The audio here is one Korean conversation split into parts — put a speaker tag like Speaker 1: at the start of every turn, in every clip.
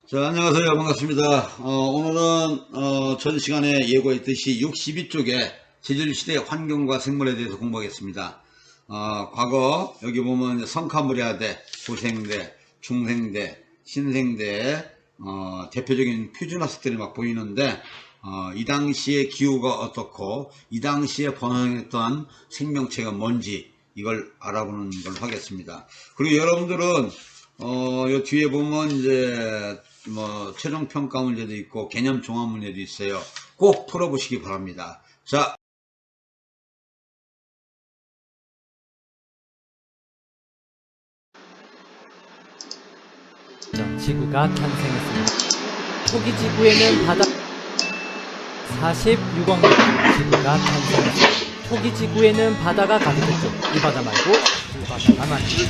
Speaker 1: 자, 안녕하세요. 반갑습니다. 오늘은 전 시간에 예고했듯이 62쪽에 제철시대 환경과 생물에 대해서 공부하겠습니다. 과거 여기 보면 성카무리아대, 고생대, 중생대, 신생대 대표적인 표준화석들이 막 보이는데 이 당시의 기후가 어떻고 이 당시에 번성했던 생명체가 뭔지 이걸 알아보는 걸 하겠습니다. 그리고 여러분들은 요 뒤에 보면 이제 최종 평가 문제도 있고 개념 종합 문제도 있어요. 꼭 풀어보시기 바랍니다. 자,
Speaker 2: 지구가 탄생했습니다. 초기 지구에는 바다 46억 년 지구가 탄생했습니다. 초기 지구에는 바다가 가득했죠. 이 바다 말고 그 바다가 말이죠.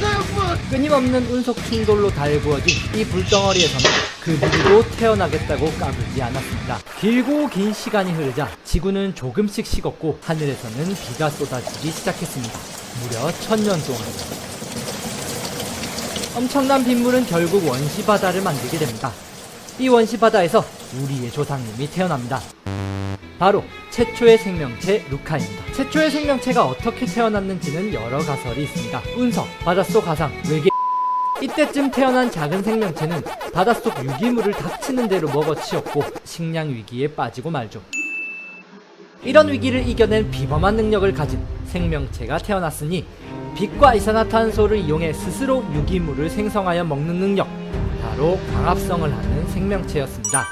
Speaker 2: 끊임없는 운석 충돌로 달구어진 이 불덩어리에서는 그 누구도 태어나겠다고 까불지 않았습니다. 길고 긴 시간이 흐르자 지구는 조금씩 식었고 하늘에서는 비가 쏟아지기 시작했습니다. 무려 1000년 동안이요. 엄청난 빗물은 결국 원시바다를 만들게 됩니다. 이 원시바다에서 우리의 조상님이 태어납니다. 바로 최초의 생명체 루카입니다. 최초의 생명체가 어떻게 태어났는지는 여러 가설이 있습니다. 운석, 바닷속 화상, 외계 이때쯤 태어난 작은 생명체는 바닷속 유기물을 닥치는 대로 먹어치웠고 식량 위기에 빠지고 말죠. 이런 위기를 이겨낸 비범한 능력을 가진 생명체가 태어났으니 빛과 이산화탄소를 이용해 스스로 유기물을 생성하여 먹는 능력, 바로 광합성을 하는 생명체였습니다.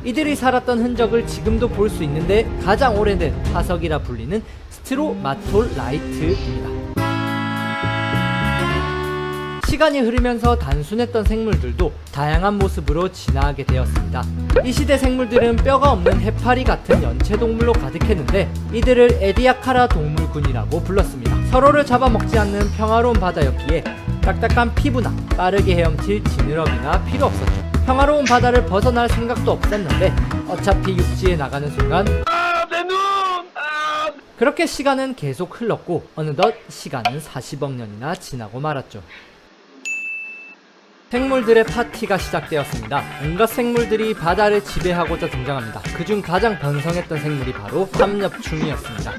Speaker 2: 이들이 살았던 흔적을 지금도 볼 수 있는데 가장 오래된 화석이라 불리는 스트로마톨라이트입니다. 시간이 흐르면서 단순했던 생물들도 다양한 모습으로 진화하게 되었습니다. 이 시대 생물들은 뼈가 없는 해파리 같은 연체동물로 가득했는데 이들을 에디아카라 동물군이라고 불렀습니다. 서로를 잡아먹지 않는 평화로운 바다였기에 딱딱한 피부나 빠르게 헤엄칠 지느러미가 필요 없었죠. 평화로운 바다를 벗어날 생각도 없었는데 어차피 육지에 나가는 순간 그렇게 시간은 계속 흘렀고 어느덧 시간은 40억 년이나 지나고 말았죠. 생물들의 파티가 시작되었습니다. 온갖 생물들이 바다를 지배하고자 등장합니다. 그중 가장 번성했던 생물이 바로 삼엽충이었습니다.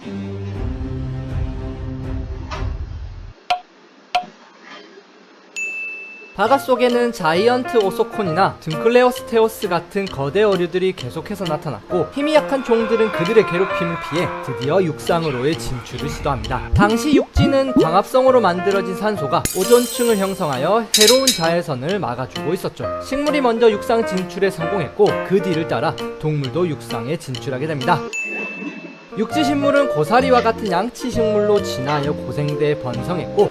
Speaker 2: 바닷속에는 자이언트 오소콘이나 등클레오스테오스 같은 거대 어류들이 계속해서 나타났고 힘이 약한 종들은 그들의 괴롭힘을 피해 드디어 육상으로의 진출을 시도합니다. 당시 육지는 광합성으로 만들어진 산소가 오존층을 형성하여 새로운 자외선을 막아주고 있었죠. 식물이 먼저 육상 진출에 성공했고 그 뒤를 따라 동물도 육상에 진출하게 됩니다. 육지식물은 고사리와 같은 양치식물로 진화하여 고생대에 번성했고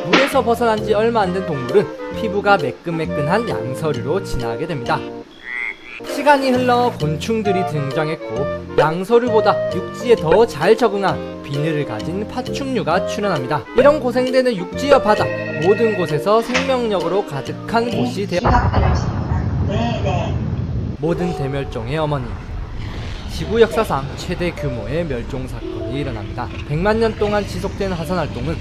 Speaker 2: 물에서 벗어난 지 얼마 안 된 동물은 피부가 매끈매끈한 양서류로 진화하게 됩니다. 시간이 흘러 곤충들이 등장했고 양서류보다 육지에 더 잘 적응한 비늘을 가진 파충류가 출현합니다. 이런 고생대는 육지와 바다 모든 곳에서 생명력으로 가득한 곳이 되어 모든 대멸종의 어머니 지구 역사상 최대 규모의 멸종 사건이 일어납니다. 100만 년 동안 지속된 화산활동은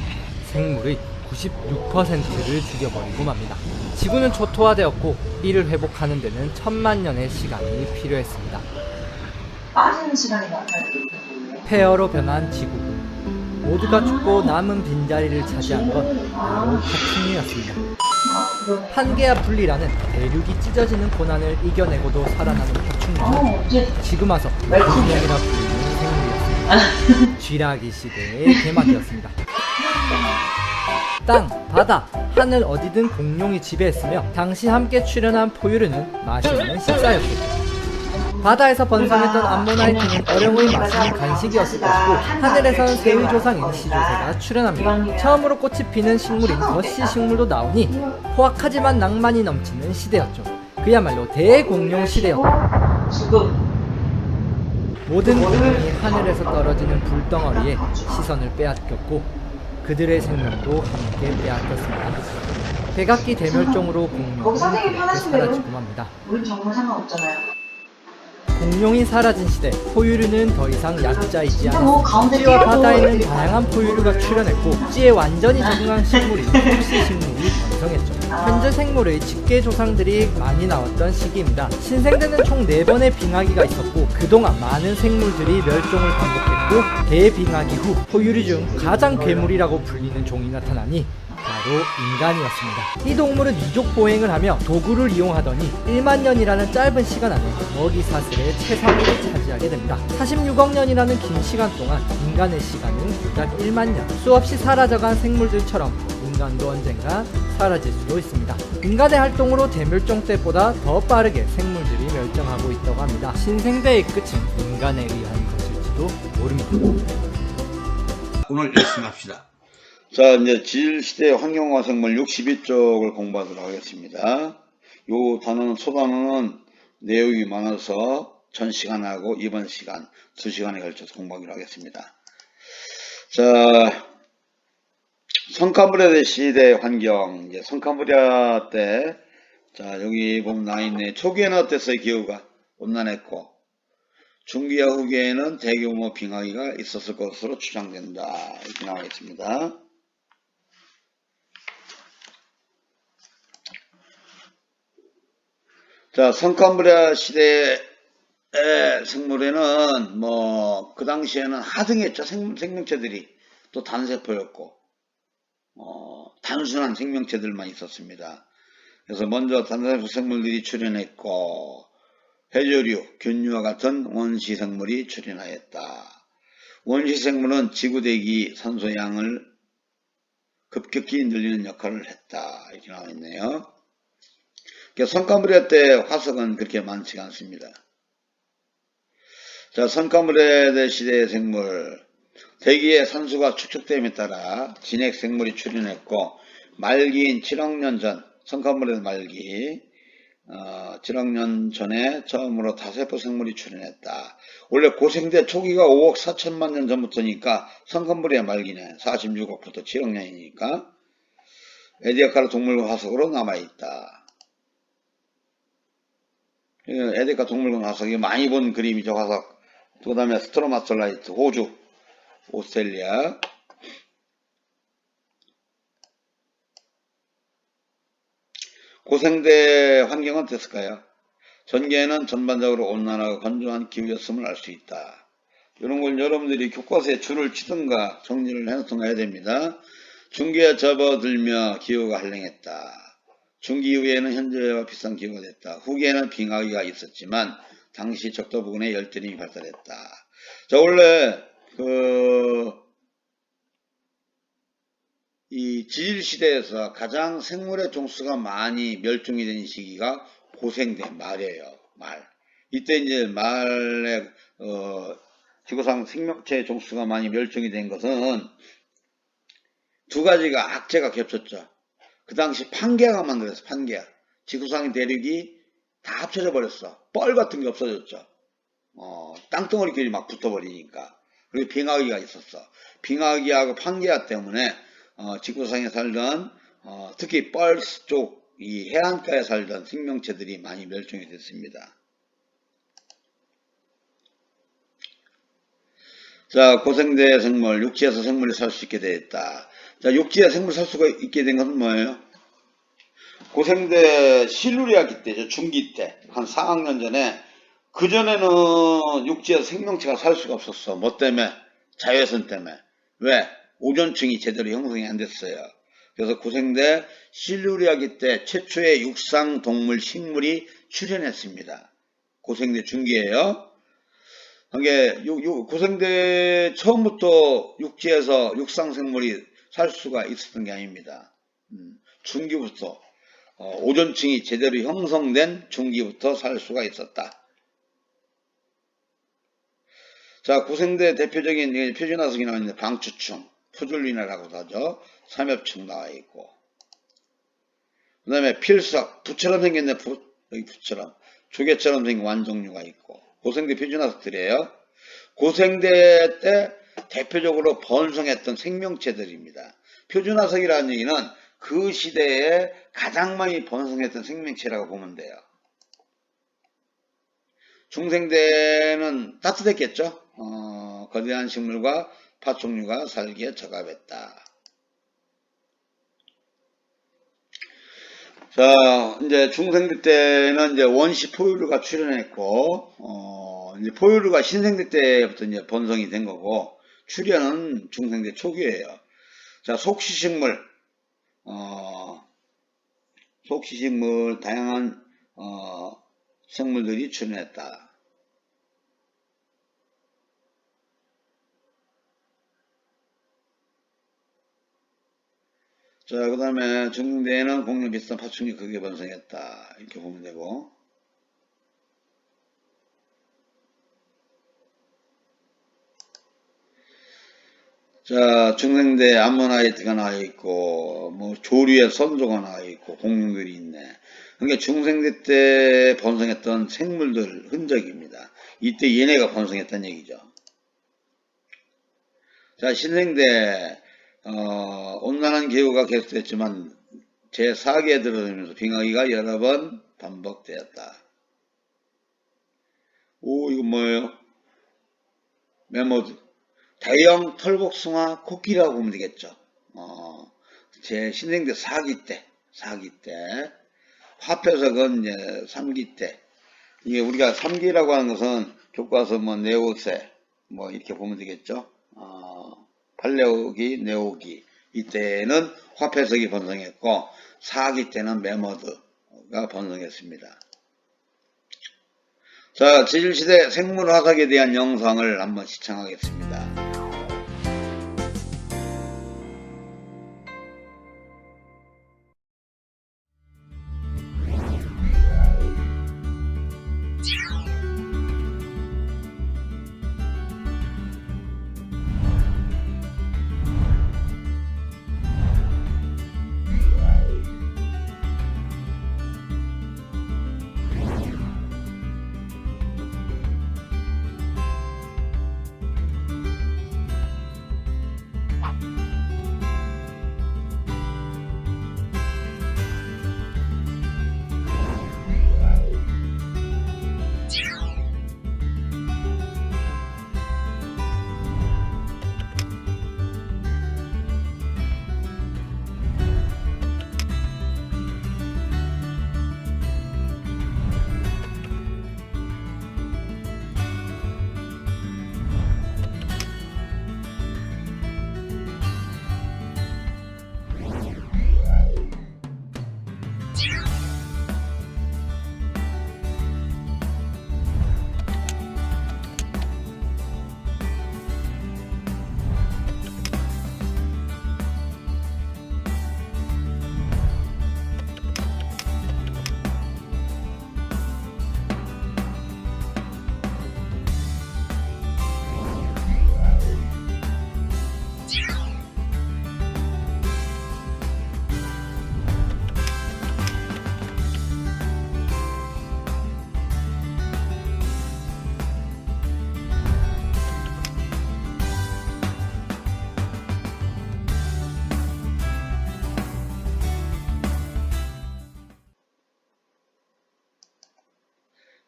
Speaker 2: 생물의 96%를 죽여버리고 맙니다. 지구는 초토화되었고 이를 회복하는 데는 1000만 년의 시간이 필요했습니다.
Speaker 3: 빠지는 시간이 나타나요.
Speaker 2: 폐허로 변한 지구. 모두가 죽고 남은 빈자리를 차지한 건 바로 파충류였습니다. 한계와 분리라는 대륙이 찢어지는 고난을 이겨내고도 살아남은 파충류는 지금 와서 공룡이라 불리는 생물이었습니다. 쥐라기 시대의 개막이었습니다. 땅, 바다, 하늘 어디든 공룡이 지배했으며 당시 함께 출현한 포유류는 맛있는 식사였겠죠. 바다에서 번성했던 암모나이트는 어령의 맛있는 간식이었을 것이고 하늘에선 새의 조상인 시조새가 출현합니다. 처음으로 꽃이 피는 식물인 거시 식물도 나오니 호악하지만 낭만이 넘치는 시대였죠. 그야말로 대공룡 시대였고 모든 공룡이 하늘에서 떨어지는 불덩어리에 시선을 빼앗겼고 그들의 생명도 함께 빼앗겼습니다. 백악기 대멸종으로 공룡은 사라지고 맙니다.
Speaker 3: 우린 정말 상관없잖아요.
Speaker 2: 공룡이 사라진 시대, 포유류는 더 이상 약자이지
Speaker 3: 뭐
Speaker 2: 않았습니다. 육지와 바다에는 다양한 포유류가 출현했고 육지에 완전히 적응한 식물인 흡시 식물이 形成했죠. 현재 생물의 직계 조상들이 많이 나왔던 시기입니다. 신생대는 총 4번의 빙하기가 있었고 그동안 많은 생물들이 멸종을 반복했고 대빙하기 후 포유류 중 가장 괴물이라고 불리는 종이 나타나니 바로 인간이었습니다. 이 동물은 이족 보행을 하며 도구를 이용하더니 1만 년이라는 짧은 시간 안에 먹이 사슬의 최상위를 차지하게 됩니다. 46억 년이라는 긴 시간 동안 인간의 시간은 고작 1만 년. 수없이 사라져간 생물들처럼 인간도 언젠가 사라질 수도 있습니다. 인간의 활동으로 대멸종 때보다 더 빠르게 생물들이 멸종하고 있다고 합니다. 신생대의 끝은 인간에 의한 것일지도 모릅니다.
Speaker 1: 오늘 열심히 합시다. 자, 이제 지질시대 환경과 생물 62쪽을 공부하도록 하겠습니다. 요 단어는, 소단어는 내용이 많아서 전 시간하고 이번 시간 2시간에 걸쳐서 공부하기로 하겠습니다. 자, 성카브리아 시대 환경, 이제 성카브리아 때, 자, 여기 보면 나와있네. 초기에는 어땠어요? 기후가 온난했고, 중기와 후기에는 대규모 빙하기가 있었을 것으로 추정된다. 이렇게 나와 있습니다. 자, 성카브리아 시대의 생물에는 그 당시에는 하등했죠. 생명체들이 또 단세포였고, 단순한 생명체들만 있었습니다. 그래서 먼저 단세포 생물들이 출현했고, 해조류, 균류와 같은 원시 생물이 출현하였다. 원시 생물은 지구대기 산소 양을 급격히 늘리는 역할을 했다. 이렇게 나와 있네요. 성카브리아 때 화석은 그렇게 많지가 않습니다. 자, 성카브리아 시대의 생물, 대기의 산소가 축적됨에 따라 진핵 생물이 출현했고, 말기인 7억 년 전, 성카브리아 말기, 7억 년 전에 처음으로 다세포 생물이 출현했다. 원래 고생대 초기가 5억 4천만 년 전부터니까 성카브리아 말기네. 46억부터 7억 년이니까 에디아카르 동물과 화석으로 남아있다. 에디아카르 동물과 화석이 많이 본 그림이죠. 화석. 그 다음에 스트로마톨라이트, 호주, 오스트레일리아. 고생대 환경은 어땠을까요? 전개에는 전반적으로 온난하고 건조한 기후였음을 알 수 있다. 이런 걸 여러분들이 교과서에 줄을 치든가 정리를 해놓든가 해야 됩니다. 중기에 접어들며 기후가 한랭했다. 중기 이후에는 현재와 비슷한 기후가 됐다. 후기에는 빙하기가 있었지만 당시 적도 부근에 열대림이 발달했다. 자, 원래 이 지질시대에서 가장 생물의 종수가 많이 멸종이 된 시기가 고생대 말이에요. 말. 이때 이제 말의 지구상 생명체의 종수가 많이 멸종이 된 것은 두 가지가 악재가 겹쳤죠. 그 당시 판게아가 만들었어. 판게아. 지구상의 대륙이 다 합쳐져 버렸어. 뻘 같은 게 없어졌죠. 땅덩어리끼리 막 붙어버리니까. 그리고 빙하기가 있었어. 빙하기하고 판게아 때문에 지구상에 살던 특히 뻘 쪽 이 해안가에 살던 생명체들이 많이 멸종이 됐습니다. 자, 고생대 생물, 육지에서 생물이 살 수 있게 되었다. 자, 육지에 생물 살 수가 있게 된 것은 뭐예요? 고생대 실루리아기 때죠. 중기 때. 한 4억 년 전에. 그전에는 육지에서 생명체가 살 수가 없었어. 뭐 때문에? 자외선 때문에. 왜? 오존층이 제대로 형성이 안 됐어요. 그래서 고생대 실루리아기 때 최초의 육상 동물 식물이 출현했습니다. 고생대 중기예요. 이게 고생대 처음부터 육지에서 육상 생물이 살 수가 있었던 게 아닙니다. 중기부터 오존층이 제대로 형성된 중기부터 살 수가 있었다. 자, 고생대 대표적인 표준화석이 나와 있는데 방추층, 푸줄리나라고도 하죠. 삼엽층 나와 있고, 그 다음에 필석, 부처럼 생겼네. 여기 부처럼 조개처럼 생긴 완종류가 있고. 고생대 표준화석들이에요. 고생대 때 대표적으로 번성했던 생명체들입니다. 표준화석이라는 얘기는 그 시대에 가장 많이 번성했던 생명체라고 보면 돼요. 중생대는 따뜻했겠죠. 거대한 식물과 파충류가 살기에 적합했다. 자, 이제 중생대 때는 이제 원시 포유류가 출현했고, 이제 포유류가 신생대 때부터 이제 번성이 된 거고, 출현은 중생대 초기예요. 자, 속시식물, 다양한, 생물들이 출현했다. 자, 그 다음에 중생대에는 공룡 비슷한 파충류 크게 번성했다. 이렇게 보면 되고. 자, 중생대 암모나이트가 나와 있고, 뭐, 조류의 선조가 나와 있고, 공룡들이 있네. 그러니까 중생대 때 번성했던 생물들 흔적입니다. 이때 얘네가 번성했다는 얘기죠. 자, 신생대, 온난한 기후가 계속됐지만, 제4기에 들어오면서 빙하기가 여러 번 반복되었다. 오, 이거 뭐예요? 메모드. 대형 털복숭아 코끼리라고 보면 되겠죠. 제 신생대 4기 때, 화표석은 이제 3기 때. 이게 우리가 3기라고 하는 것은 교과서 뭐 네오세, 뭐 이렇게 보면 되겠죠. 팔레오기, 네오기. 이때는 화폐석이 번성했고, 4기 때는 메모드가 번성했습니다. 자, 지질시대 생물화석에 대한 영상을 한번 시청하겠습니다.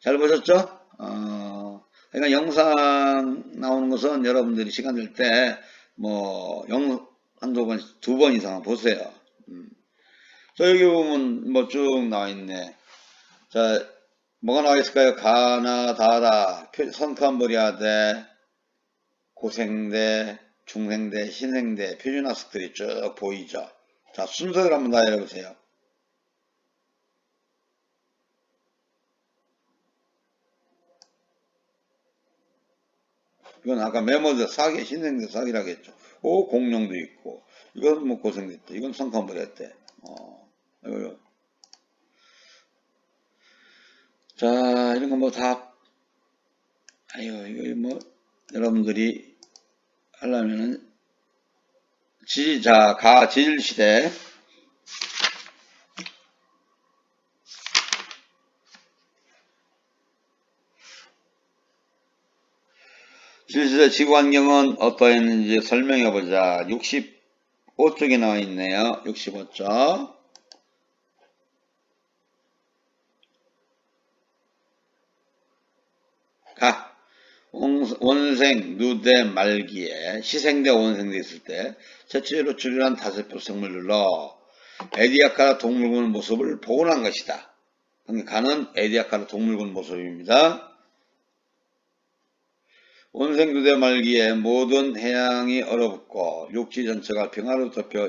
Speaker 1: 잘 보셨죠? 그러니까 영상 나오는 것은 여러분들이 시간 될 때, 뭐, 한두 번, 2번 이상 보세요. 자, 여기 보면 뭐 쭉 나와 있네. 자, 뭐가 나와 있을까요? 가나, 다다, 선칸버리아대, 고생대, 중생대, 신생대, 표준학습들이 쭉 보이죠? 자, 순서를 한번 다 열어보세요. 이건 아까 메모드 사기, 신생대 사기라고 했죠. 오, 공룡도 있고. 이건 뭐 고생됐대. 이건 성칸버렸대. 이거. 자, 이런 거 뭐 다, 아유, 이거 뭐, 여러분들이 하려면은, 지질시대. 지질시대 지구환경은 어떠했는지 설명해보자. 65쪽에 나와 있네요. 65쪽. 원생, 누대, 말기에, 시생대, 원생대 있을 때, 최초로 출현한 다세포 생물들로, 에디아카라 동물군 모습을 복원한 것이다. 가는 에디아카라 동물군 모습입니다. 온생두대 말기에 모든 해양이 얼어붙고 육지 전체가 평화로 덮여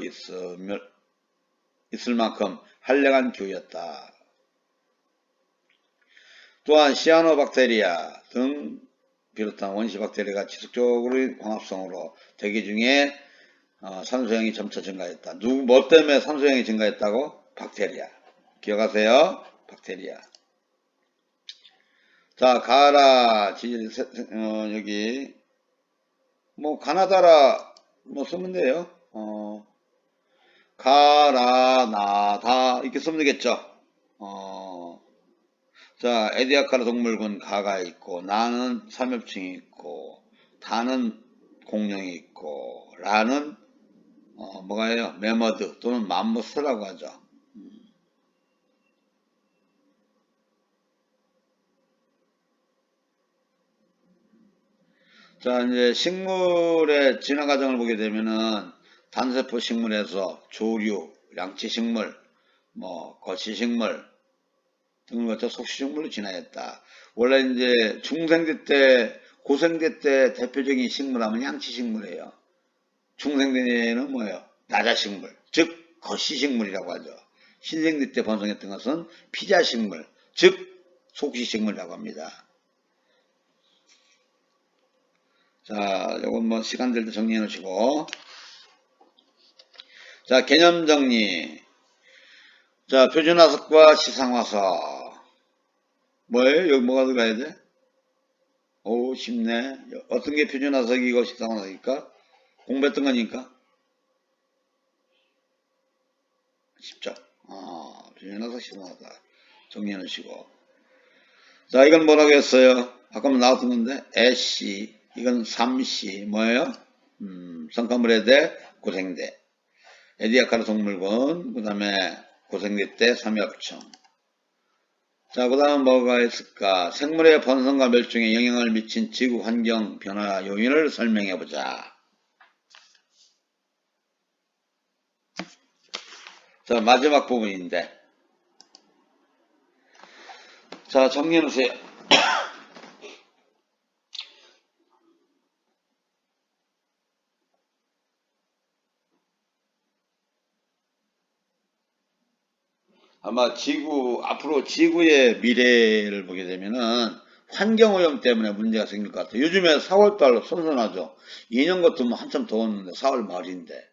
Speaker 1: 있을 만큼 한량한 기후였다. 또한 시아노박테리아 등 비롯한 원시박테리아가 지속적으로 광합성으로 대기 중에 산소량이 점차 증가했다. 뭐 때문에 산소량이 증가했다고? 박테리아. 기억하세요? 박테리아. 자, 가라 지질 여기 뭐 가나다라 뭐 쓰면 돼요. 가라 나다 이렇게 쓰면 되겠죠. 자, 에디아카라 동물군 가가 있고, 나는 삼엽충이 있고, 다는 공룡이 있고, 라는 뭐가요? 메머드 또는 맘모스라고 하죠. 자, 이제 식물의 진화 과정을 보게 되면은 단세포 식물에서 조류, 양치식물, 뭐 거시식물 등을 거쳐 속시식물로 진화했다. 원래 이제 중생대 때, 고생대 때 대표적인 식물하면 양치식물이에요. 중생대는 뭐예요? 나자식물, 즉 거시식물이라고 하죠. 신생대 때 번성했던 것은 피자식물, 즉 속시식물이라고 합니다. 자, 요건 뭐 시간 될 때 정리해 놓으시고. 자, 개념 정리. 자, 표준화석과 시상화석. 뭐예요? 여기 뭐가 들어가야 돼? 오, 쉽네. 어떤 게 표준화석이고 시상화석일까? 공부했던 거니까? 쉽죠? 표준화석, 시상화석. 정리해 놓으시고. 자, 이건 뭐라고 했어요? 아까 나왔던 건데, 애씨. 이건 삼씨. 뭐예요? 성카물에 대 고생대. 에디아카라 동물군. 그 다음에 고생대 때 삼엽충. 자, 그 다음 뭐가 있을까? 생물의 번성과 멸종에 영향을 미친 지구 환경 변화 요인을 설명해 보자. 자, 마지막 부분인데. 자, 정리해 놓으세요. 아마 앞으로 지구의 미래를 보게 되면은 환경오염 때문에 문제가 생길 것 같아요. 요즘에 4월달 선선하죠. 2년 같으면 한참 더웠는데 4월 말인데.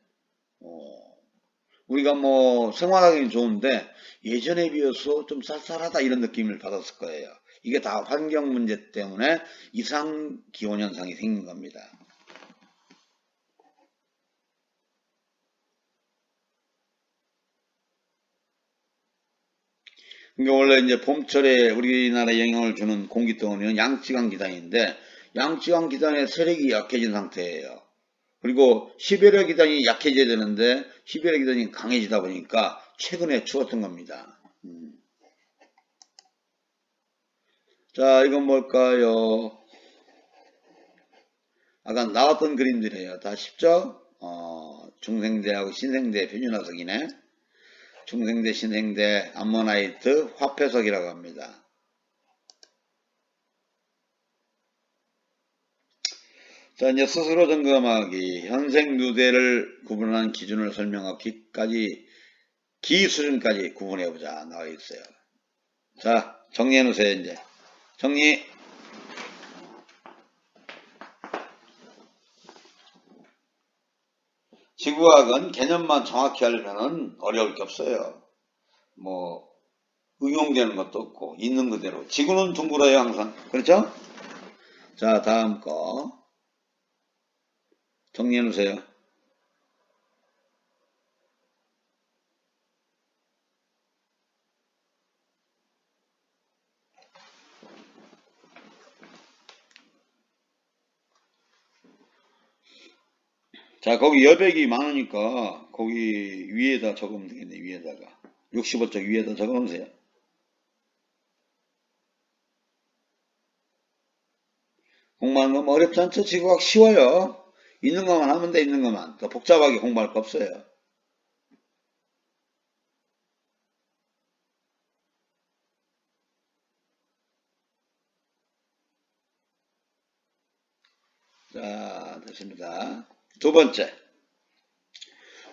Speaker 1: 우리가 뭐 생활하기는 좋은데 예전에 비해서 좀 쌀쌀하다 이런 느낌을 받았을 거예요. 이게 다 환경 문제 때문에 이상 기온 현상이 생긴 겁니다. 그러니까 원래 이제 봄철에 우리나라에 영향을 주는 공기덩어리는 양치강 기단인데 양치강 기단의 세력이 약해진 상태예요. 그리고 시베리아 기단이 약해져야 되는데 시베리아 기단이 강해지다 보니까 최근에 추웠던 겁니다. 자, 이건 뭘까요? 아까 나왔던 그림들이에요. 다 쉽죠? 중생대하고 신생대 표준화석이네. 중생대, 신생대, 암모나이트, 화폐석이라고 합니다. 자, 이제 스스로 점검하기. 현생 누대를 구분하는 기준을 설명하고 기 수준까지 구분해보자. 나와 있어요. 자, 정리해 놓으세요, 이제. 정리. 지구과학은 개념만 정확히 알면은 어려울 게 없어요. 뭐 응용되는 것도 없고 있는 그대로. 지구는 둥글어요 항상. 그렇죠? 자, 다음 거 정리해 놓으세요. 자, 거기 여백이 많으니까 거기 위에다 적으면 되겠네. 위에다가 65쪽 위에다 적어놓으세요. 공부하는 거 뭐 어렵지 않죠? 지구과학 쉬워요. 있는 것만 하면 돼. 있는 것만. 더 복잡하게 공부할 거 없어요. 자, 됐습니다. 두 번째.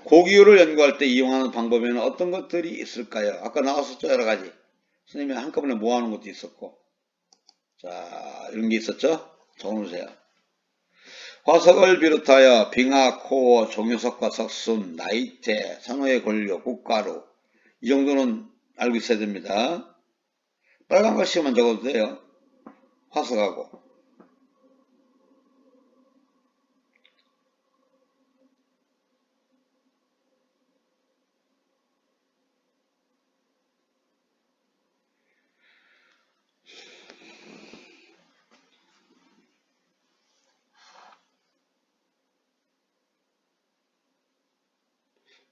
Speaker 1: 고기율을 연구할 때 이용하는 방법에는 어떤 것들이 있을까요? 아까 나왔었죠, 여러 가지. 선생님이 한꺼번에 모아놓은 것도 있었고. 자, 이런 게 있었죠? 적어놓으세요. 화석을 비롯하여 빙하, 코어, 종유석과 석순, 나이테, 산호의 권료, 국가루. 이 정도는 알고 있어야 됩니다. 빨간 글씨만 적어도 돼요. 화석하고.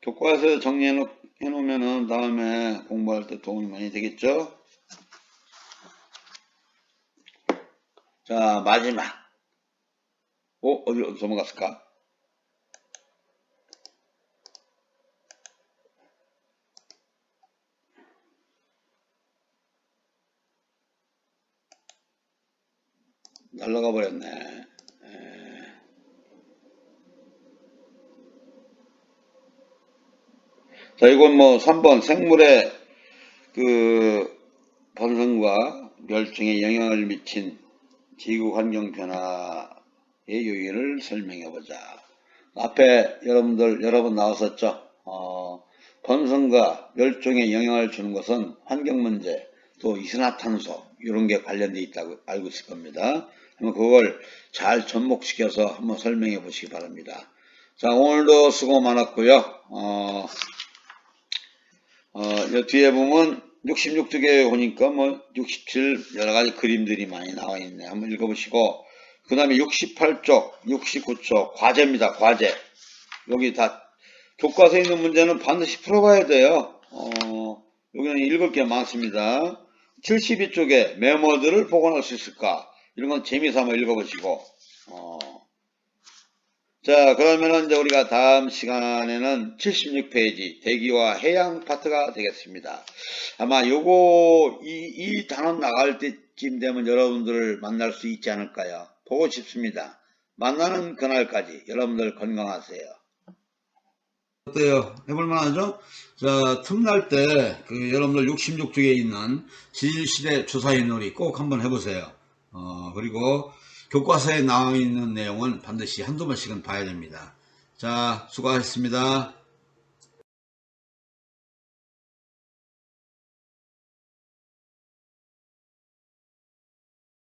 Speaker 1: 교과서에 정리해 놓으면은 다음에 공부할 때 도움이 많이 되겠죠? 자, 마지막. 어디로 넘어갔을까? 날라가 버렸네. 자, 이건 뭐 3번 생물의 그 번성과 멸종에 영향을 미친 지구 환경 변화의 요인을 설명해 보자. 앞에 여러 번 나왔었죠. 번성과 멸종에 영향을 주는 것은 환경 문제, 또 이산화탄소 이런 게 관련돼 있다고 알고 있을 겁니다. 그러면 그걸 잘 접목시켜서 한번 설명해 보시기 바랍니다. 자, 오늘도 수고 많았고요. 뒤에 보면 66쪽에 오니까 뭐 67 여러가지 그림들이 많이 나와 있네. 한번 읽어보시고, 그 다음에 68쪽, 69쪽 과제입니다. 과제. 여기 다 교과서에 있는 문제는 반드시 풀어봐야 돼요. 여기는 읽을 게 많습니다. 72쪽에 메모들을 복원할 수 있을까? 이런 건 재미삼아 읽어보시고. 자, 그러면은 이제 우리가 다음 시간에는 76페이지 대기와 해양 파트가 되겠습니다. 아마 이 단원 나갈 때쯤 되면 여러분들을 만날 수 있지 않을까요? 보고 싶습니다. 만나는 그날까지 여러분들 건강하세요. 어때요? 해볼만 하죠? 자, 틈날 때 여러분들 66쪽에 있는 지질시대 조사의 놀이 꼭 한번 해보세요. 그리고 교과서에 나와 있는 내용은 반드시 한두 번씩은 봐야 됩니다. 자, 수고하셨습니다.